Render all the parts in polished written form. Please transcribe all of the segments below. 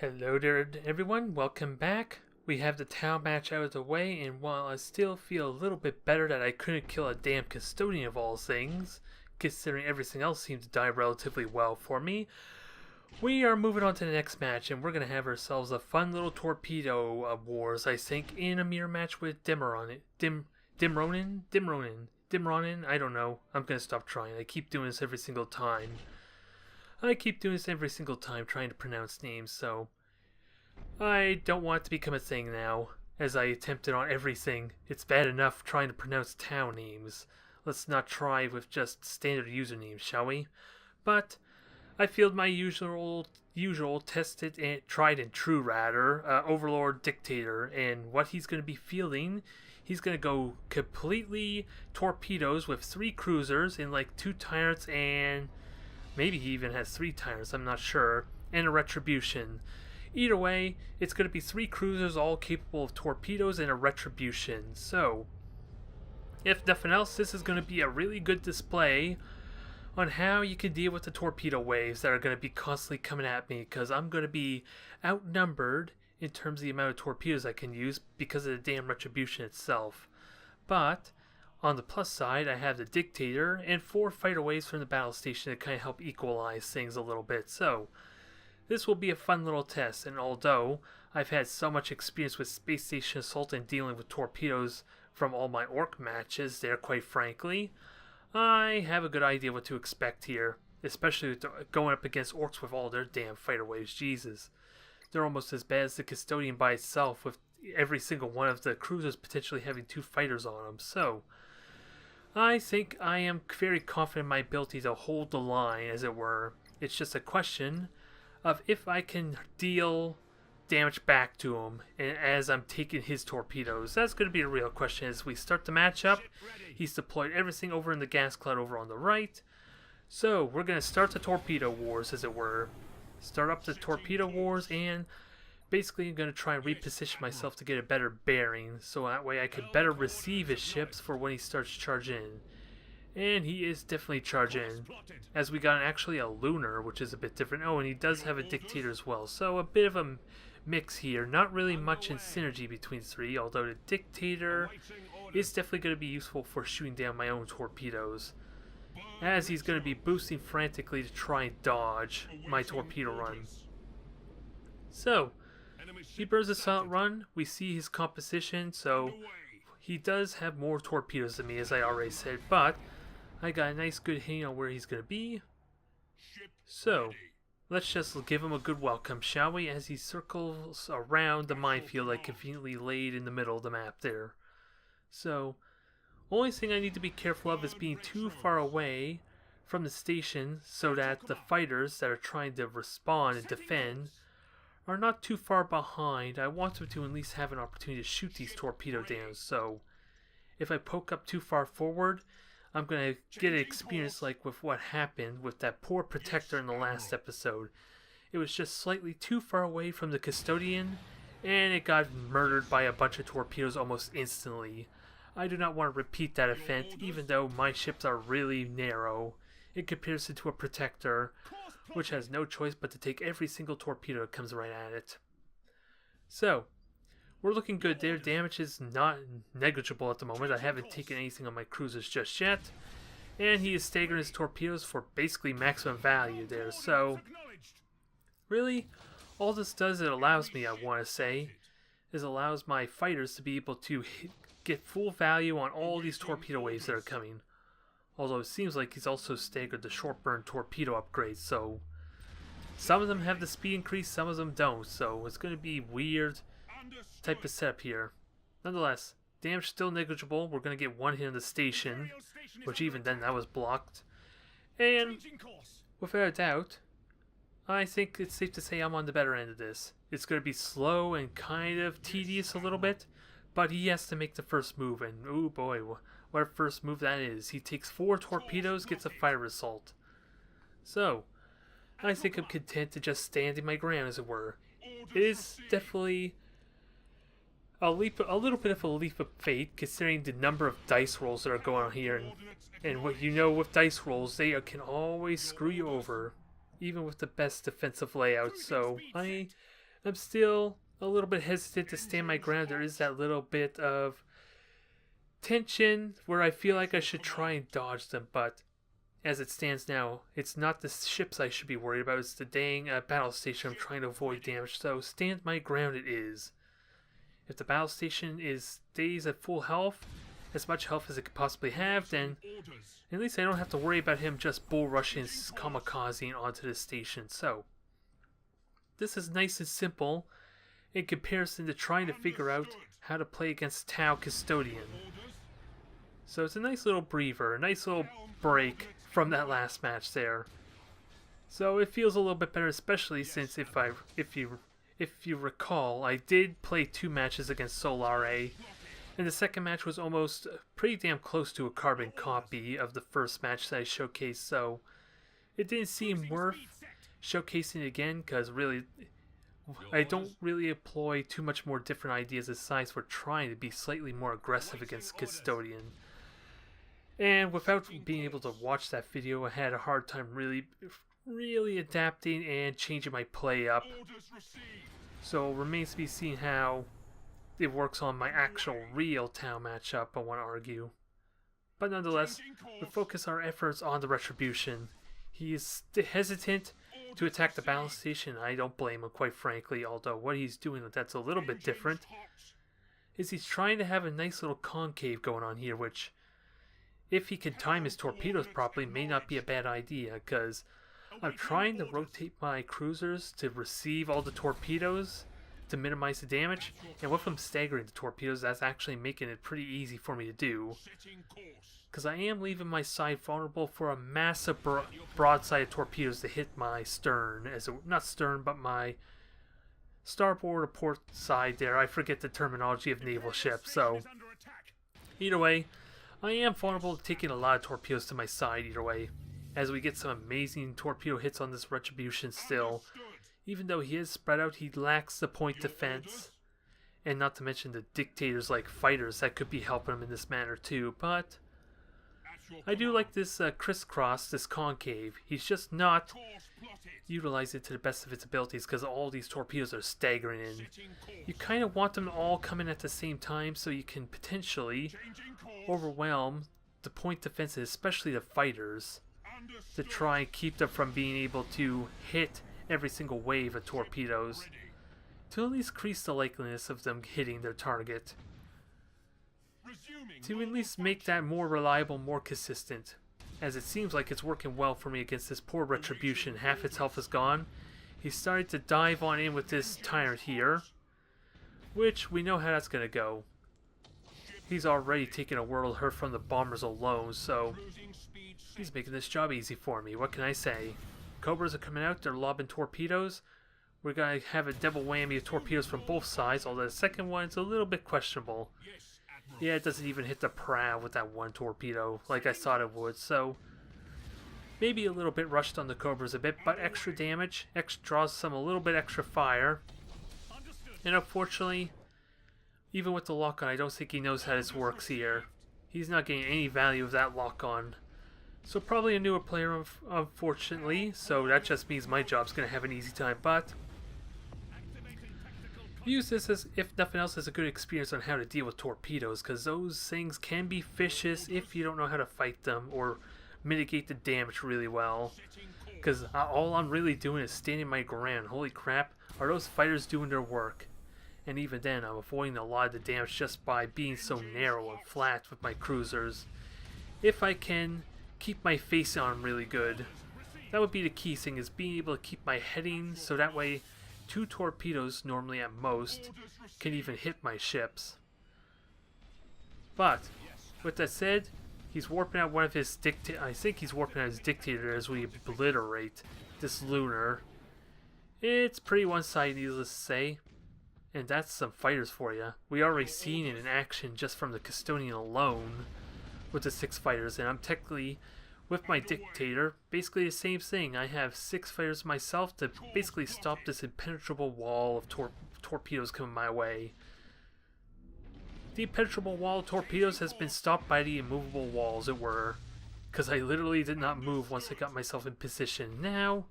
Hello there, everyone. Welcome back. We have the Tau match out of the way, and while I still feel a little bit better that I couldn't kill a damn custodian of all things, considering everything else seemed to die relatively well for me, we are moving on to the next match, and we're going to have ourselves a fun little torpedo wars, I think, in a mirror match with Dimronin. Dimronin? I don't know. I'm going to stop trying. I keep doing this every single time. Trying to pronounce names, so I don't want it to become a thing now, as I attempted on everything. It's bad enough trying to pronounce town names. Let's not try with just standard usernames, shall we? But I feel my usual tested and tried and true Overlord Dictator, and what he's going to be fielding. He's going to go completely torpedoes with 3 cruisers and like 2 turrets, and maybe he even has 3 tires, I'm not sure, and a retribution. Either way, it's going to be 3 cruisers all capable of torpedoes and a retribution. So, if nothing else, this is going to be a really good display on how you can deal with the torpedo waves that are going to be constantly coming at me, because I'm going to be outnumbered in terms of the amount of torpedoes I can use because of the damn retribution itself. But on the plus side, I have the Dictator and 4 fighter waves from the battle station to kind of help equalize things a little bit. So, this will be a fun little test, and although I've had so much experience with Space Station Assault and dealing with torpedoes from all my Orc matches there, quite frankly, I have a good idea what to expect here, especially with going up against Orcs with all their damn fighter waves. Jesus. They're almost as bad as the Custodian by itself, with every single one of the cruisers potentially having 2 fighters on them. So, I think I am very confident in my ability to hold the line, as it were. It's just a question of if I can deal damage back to him and as I'm taking his torpedoes. That's going to be a real question as we start the matchup. He's deployed everything over in the gas cloud over on the right. So, we're going to start the torpedo wars, as it were. Start up the torpedo wars, and basically I'm going to try and reposition myself to get a better bearing, so that way I could better receive his ships for when he starts charging in. And he is definitely charging, as we got actually a lunar, which is a bit different. Oh, and he does have a Dictator as well, so a bit of a mix here. Not really much in synergy between the 3, although the Dictator is definitely going to be useful for shooting down my own torpedoes, as he's going to be boosting frantically to try and dodge my torpedo run. So, he burns a silent run. We see his composition, so he does have more torpedoes than me, as I already said, but I got a nice good hang on where he's going to be. So, let's just give him a good welcome, shall we, as he circles around the minefield I conveniently laid in the middle of the map there. So, only thing I need to be careful of is being too far away from the station so that the fighters that are trying to respawn and defend are not too far behind. I want them to at least have an opportunity to shoot these torpedo dams, so if I poke up too far forward, I'm going to get an experience like with what happened with that poor protector in the last episode. It was just slightly too far away from the custodian, and it got murdered by a bunch of torpedoes almost instantly. I do not want to repeat that event, even though my ships are really narrow in comparison to a protector, which has no choice but to take every single torpedo that comes right at it. So, we're looking good there. Damage is not negligible at the moment. I haven't taken anything on my cruisers just yet. And he is staggering his torpedoes for basically maximum value there. So, really, all this does, it allows me, I want to say, is allows my fighters to be able to get full value on all these torpedo waves that are coming. Although it seems like he's also staggered the short burn torpedo upgrades, so some of them have the speed increase, some of them don't, so it's going to be weird type of setup here. Nonetheless, damage still negligible. We're going to get 1 hit on the station, which even then that was blocked. And without a doubt, I think it's safe to say I'm on the better end of this. It's going to be slow and kind of tedious a little bit, but he has to make the first move, and oh boy, what a first move that is. He takes 4 torpedoes, gets a fire assault. So, I think I'm content to just stand in my ground, as it were. It is definitely a little bit of a leap of fate, considering the number of dice rolls that are going on here, and what you know with dice rolls, they can always screw you over, even with the best defensive layout. So I I'm still a little bit hesitant to stand my ground. There is that little bit of tension where I feel like I should try and dodge them, but as it stands now, it's not the ships I should be worried about, it's the dang battle station I'm trying to avoid damage, so stand my ground it is. If the battle station stays at full health, as much health as it could possibly have, then at least I don't have to worry about him just bull rushing and kamikazing onto the station. So this is nice and simple in comparison to trying to figure out how to play against Tau Custodian. So it's a nice little breather, a nice little break from that last match there. So it feels a little bit better, especially since if you recall, I did play 2 matches against Solare, and the second match was almost pretty damn close to a carbon copy of the first match that I showcased, so it didn't seem worth showcasing it again, because really, I don't really employ too much more different ideas aside for trying to be slightly more aggressive against Custodian. And without being able to watch that video, I had a hard time really adapting and changing my play up. So it remains to be seen how it works on my actual real Tau matchup, I want to argue. But nonetheless, we focus our efforts on the Retribution. He is hesitant to attack the battle station. I don't blame him, quite frankly, although what he's doing that's a little bit different is he's trying to have a nice little concave going on here, which, if he can time his torpedoes properly, may not be a bad idea, because I'm trying to rotate my cruisers to receive all the torpedoes to minimize the damage, and with them staggering the torpedoes, that's actually making it pretty easy for me to do, because I am leaving my side vulnerable for a massive broadside of torpedoes to hit my stern, not stern, but my starboard or port side there. I forget the terminology of naval ships, so either way, I am vulnerable to taking a lot of torpedoes to my side either way, as we get some amazing torpedo hits on this Retribution still. Even though he is spread out, he lacks the point defense, and not to mention the dictators like fighters that could be helping him in this manner too, but I do like this crisscross, this concave. He's just not utilizing it to the best of its abilities because all these torpedoes are staggering in. You kind of want them to all come in at the same time so you can potentially overwhelm the point defenses, especially the fighters, to try and keep them from being able to hit every single wave of torpedoes, to at least increase the likeliness of them hitting their target, to at least make that more reliable, more consistent, as it seems like it's working well for me against this poor Retribution. Half its health is gone. He's starting to dive on in with this tyrant here, which we know how that's going to go. He's already taken a world hurt from the bombers alone, so he's making this job easy for me. What can I say? Cobras are coming out, they're lobbing torpedoes. We're going to have a double whammy of torpedoes from both sides, although the second one's a little bit questionable. Yeah, it doesn't even hit the prow with that one torpedo like I thought it would, so maybe a little bit rushed on the Cobras a bit, but extra damage, draws a little bit extra fire. And unfortunately, even with the lock-on, I don't think he knows how this works here. He's not getting any value of that lock-on. So probably a newer player, unfortunately, so that just means my job's going to have an easy time, but use this as, if nothing else, as a good experience on how to deal with torpedoes, because those things can be vicious if you don't know how to fight them or mitigate the damage really well. Because all I'm really doing is standing my ground. Holy crap, are those fighters doing their work? And even then, I'm avoiding a lot of the damage just by being so narrow and flat with my cruisers. If I can keep my face on really good, that would be the key thing, is being able to keep my heading so that way 2 torpedoes, normally at most, can even hit my ships. But with that said, he's warping out one of his I think he's warping out his dictator as we obliterate this lunar. It's pretty one-sided, needless to say. And that's some fighters for you. We already seen it in action just from the Custodian alone with the 6 fighters, and I'm technically, with my dictator, basically the same thing. I have 6 fighters myself to basically stop this impenetrable wall of torpedoes coming my way. The impenetrable wall of torpedoes has been stopped by the immovable wall, as it were, because I literally did not move once I got myself in position. Now,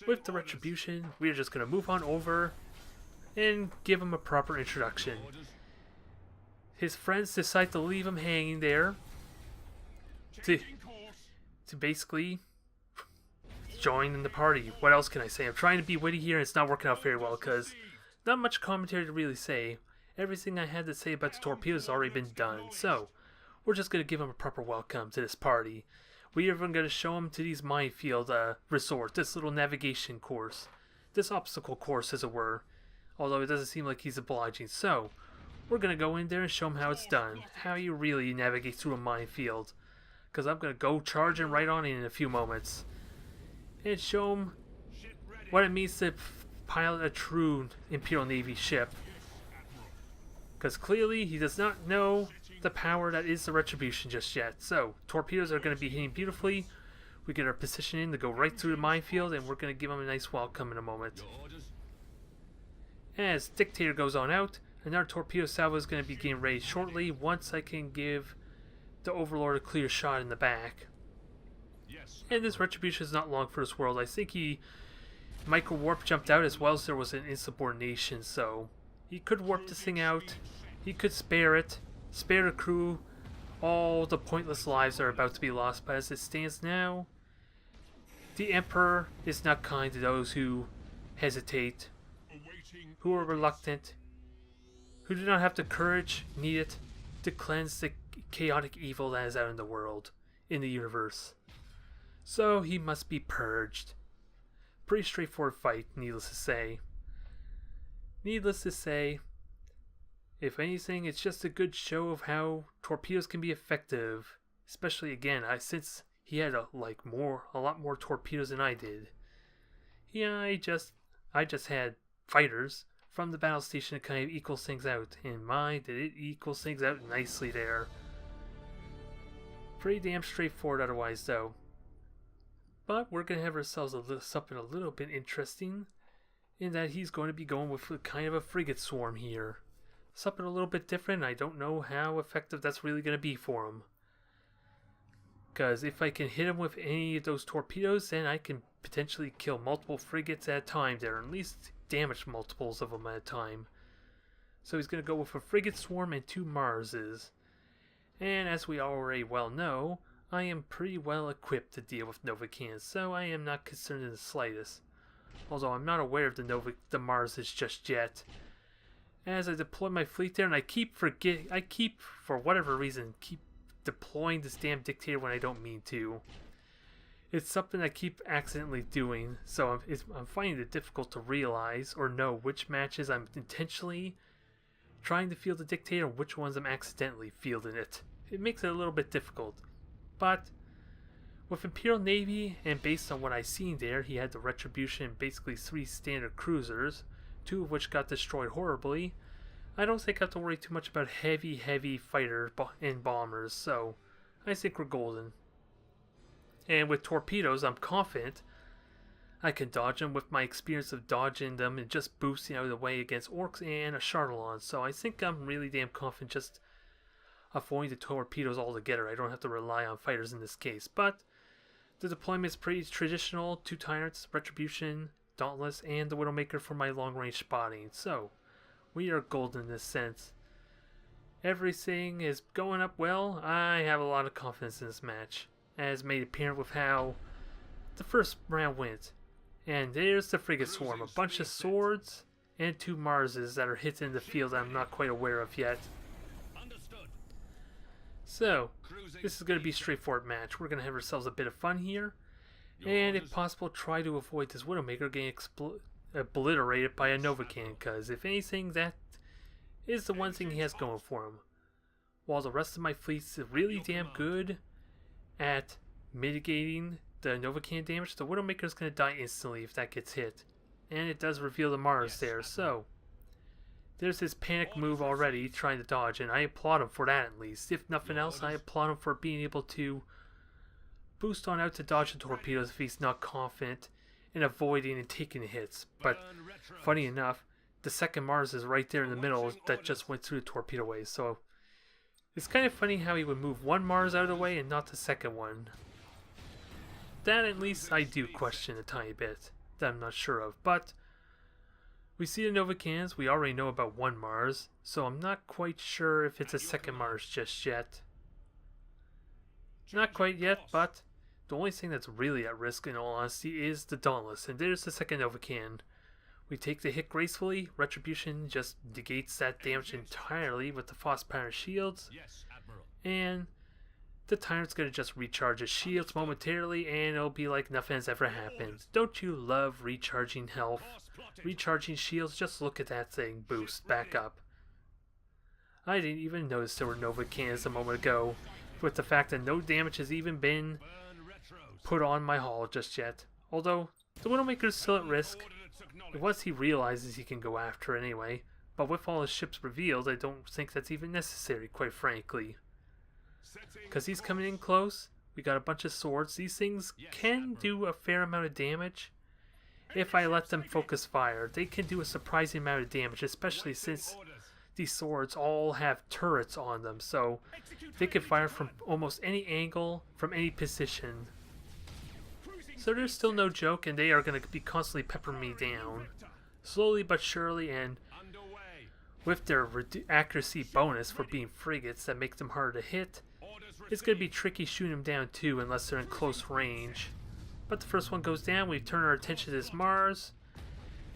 with the Retribution, we are just going to move on over and give him a proper introduction. His friends decide to leave him hanging there to basically join in the party. What else can I say? I'm trying to be witty here and it's not working out very well because not much commentary to really say. Everything I had to say about the torpedoes has already been done. So, we're just going to give him a proper welcome to this party. We are even going to show him to these minefield resort, this little navigation course. This obstacle course, as it were. Although it doesn't seem like he's obliging. So, we're going to go in there and show him how it's done. How you really navigate through a minefield. Because I'm going to go charging right on in a few moments. And show him what it means to pilot a true Imperial Navy ship. Because clearly he does not know the power that is the Retribution just yet. So, torpedoes are going to be hitting beautifully. We get our position in to go right through the minefield, and we're going to give him a nice welcome in a moment. As Dictator goes on out, another torpedo salvo is going to be getting ready shortly once I can give the Overlord a clear shot in the back. And this Retribution is not long for this world. I think he micro-warp jumped out as well as there was an insubordination, so he could warp this thing out. He could spare it, spare the crew, all the pointless lives are about to be lost, but as it stands now, the Emperor is not kind to those who hesitate, who are reluctant, who do not have the courage needed to cleanse the chaotic evil that is out in the world, in the universe. So he must be purged. Pretty straightforward fight, needless to say. Needless to say, if anything, it's just a good show of how torpedoes can be effective. Especially again, since he had a lot more torpedoes than I did. Yeah, I just had fighters from the battle station to kind of equals things out, and my, did it equals things out nicely there. Pretty damn straightforward otherwise, though. But we're gonna have ourselves something a little bit interesting, in that he's going to be going with kind of a frigate swarm here. Something a little bit different. I don't know how effective that's really going to be for him. Because if I can hit him with any of those torpedoes, then I can potentially kill multiple frigates at a time there. At least damage multiples of them at a time. So he's going to go with a frigate swarm and 2 Marses. And as we already well know, I am pretty well equipped to deal with Nova cannons. So I am not concerned in the slightest. Although I'm not aware of the Marses just yet. As I deploy my fleet there, and I keep, for whatever reason, deploying this damn Dictator when I don't mean to. It's something I keep accidentally doing, so I'm finding it difficult to realize or know which matches I'm intentionally trying to field the Dictator and which ones I'm accidentally fielding it. It makes it a little bit difficult. But with Imperial Navy, and based on what I've seen there, he had the Retribution and basically 3 standard cruisers, 2 of which got destroyed horribly. I don't think I have to worry too much about heavy fighters and bombers, so I think we're golden. And with torpedoes, I'm confident I can dodge them with my experience of dodging them and just boosting out of the way against orcs and a Chartelon. So I think I'm really damn confident just avoiding the torpedoes altogether. I don't have to rely on fighters in this case. But the deployment is pretty traditional. 2 Tyrants, Retribution, Dauntless, and the Widowmaker for my long-range spotting. So, we are golden in this sense. Everything is going up well. I have a lot of confidence in this match, as made apparent with how the first round went. And there's the frigate swarm, a bunch of swords and 2 Marses that are hitting the field I'm not quite aware of yet. So, this is going to be a straightforward match. We're going to have ourselves a bit of fun here. And if possible, try to avoid this Widowmaker getting obliterated by a Nova Cannon, because if anything, that is the one thing he has going for him. While the rest of my fleet's really damn good at mitigating the Nova Cannon damage, the Widowmaker's going to die instantly if that gets hit. And it does reveal the Mars there, so there's his panic move already, trying to dodge, and I applaud him for that at least. If nothing else, I applaud him for being able to boost on out to dodge the torpedoes if he's not confident in avoiding and taking the hits. But funny enough, the second Mars is right there in the middle that just went through the torpedo waves. So it's kind of funny how he would move 1 Mars out of the way and not the second one. That at least I do question a tiny bit that I'm not sure of. But We see the Nova cannons. We already know about one Mars, so I'm not quite sure if it's a second Mars just yet. Not quite yet, but the only thing that's really at risk in all honesty is the Dauntless, and there's the second Nova cannon. We take the hit gracefully. Retribution just negates that damage entirely with the Frost Power shields, and the Tyrant's going to just recharge his shields momentarily, and it'll be like nothing has ever happened. Don't you love recharging health? Recharging shields? Just look at that thing boost back up. I didn't even notice there were Nova cannons a moment ago, with the fact that no damage has even been put on my hull just yet. Although, the Widowmaker's still at risk. Once he realizes he can go after anyway, but with all his ships revealed, I don't think that's even necessary, quite frankly. Because he's coming in close, we got a bunch of swords. These things can do a fair amount of damage if I let them focus fire. They can do a surprising amount of damage, especially since these swords all have turrets on them, so they can fire from almost any angle, from any position. So they're still no joke, and they are going to be constantly peppering me down, slowly but surely, and with their accuracy bonus for being frigates that make them harder to hit, it's going to be tricky shooting them down too unless they're in close range. But the first one goes down. We turn our attention to this Mars,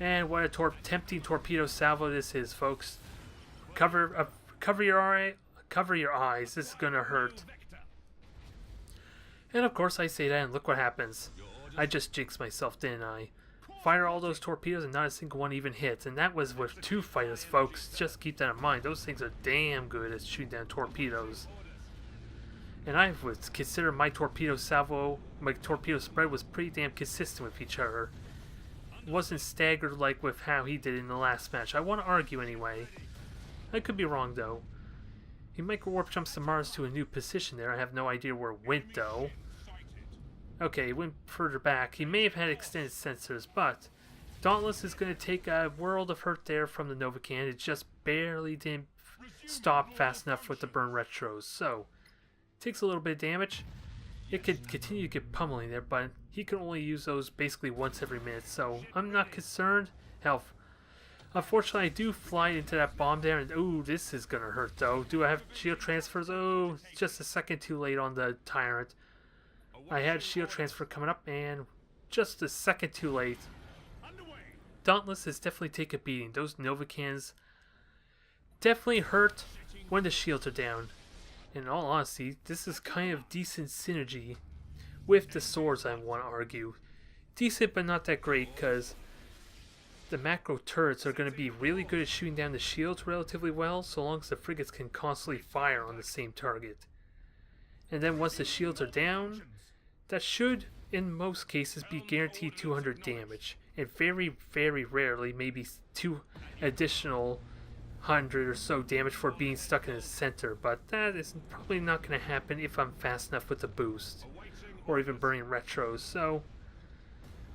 and what a tempting torpedo salvo this is, folks. Cover your eyes. This is gonna hurt. And of course I say that, and look what happens. I just jinxed myself, didn't I? Fire all those torpedoes and not a single one even hits, and that was with 2 fighters, folks. Just keep that in mind. Those things are damn good at shooting down torpedoes. And I would consider my torpedo salvo, my torpedo spread was pretty damn consistent with each other. It wasn't staggered like with how he did in the last match. I want to argue anyway. I could be wrong though. He micro warp jumps to Mars to a new position there. I have no idea where it went though. Okay, he went further back. He may have had extended sensors, but Dauntless is going to take a world of hurt there from the Nova cannon. It just barely didn't stop fast enough with the burn retros. So, takes a little bit of damage. It could continue to get pummeling there, but he can only use those basically once every minute. So, I'm not concerned. Hell, unfortunately, I do fly into that bomb there, and ooh, this is gonna hurt though. Do I have shield transfers? Oh, just a second too late on the Tyrant. I had shield transfer coming up, and just a second too late. Dauntless has definitely taken a beating. Those Nova cannons definitely hurt when the shields are down. In all honesty, this is kind of decent synergy with the swords, I want to argue. Decent, but not that great, because the macro turrets are going to be really good at shooting down the shields relatively well, so long as the frigates can constantly fire on the same target. And then once the shields are down, that should, in most cases, be guaranteed 200 damage. And very, very rarely, maybe 2 additional 100 or so damage for being stuck in the center. But that is probably not going to happen if I'm fast enough with the boost, or even burning retros. So,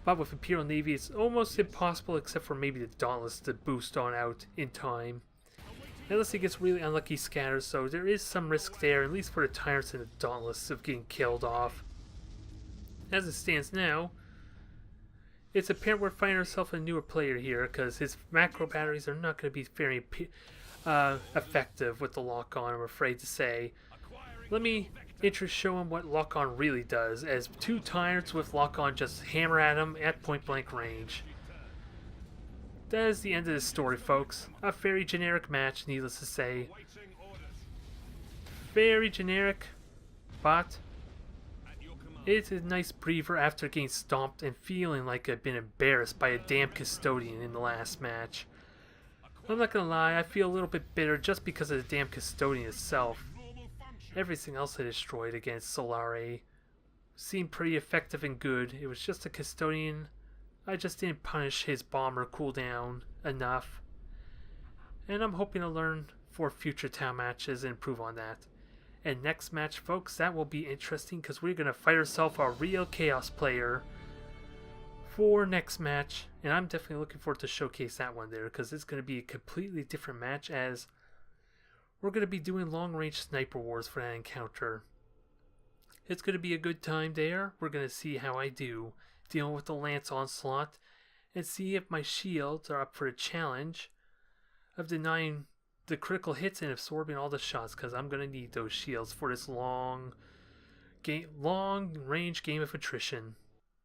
but with Imperial Navy, it's almost impossible, except for maybe the Dauntless to boost on out in time. Unless he gets really unlucky scatters, so there is some risk there, at least for the Tyrants and the Dauntless, of getting killed off. As it stands now, it's apparent we're finding ourselves a newer player here, because his macro batteries are not going to be very effective with the lock-on, I'm afraid to say. Let me show him what lock-on really does, as 2 Tyrants with lock-on just hammer at him at point-blank range. That is the end of the story, folks. A very generic match, needless to say. Very generic, but it's a nice breather after getting stomped and feeling like I've been embarrassed by a damn custodian in the last match. I'm not gonna lie, I feel a little bit bitter just because of the damn custodian itself. Everything else I destroyed against Solare seemed pretty effective and good. It was just a custodian. I just didn't punish his bomber cooldown enough. And I'm hoping to learn for future Tau matches and improve on that. And next match, folks, that will be interesting because we're going to fight ourselves a real Chaos player for next match. And I'm definitely looking forward to showcase that one there, because it's going to be a completely different match, as we're going to be doing long-range sniper wars for that encounter. It's going to be a good time there. We're going to see how I do dealing with the Lance Onslaught and see if my shields are up for a challenge of denying the critical hits and absorbing all the shots, because I'm going to need those shields for this long range game of attrition.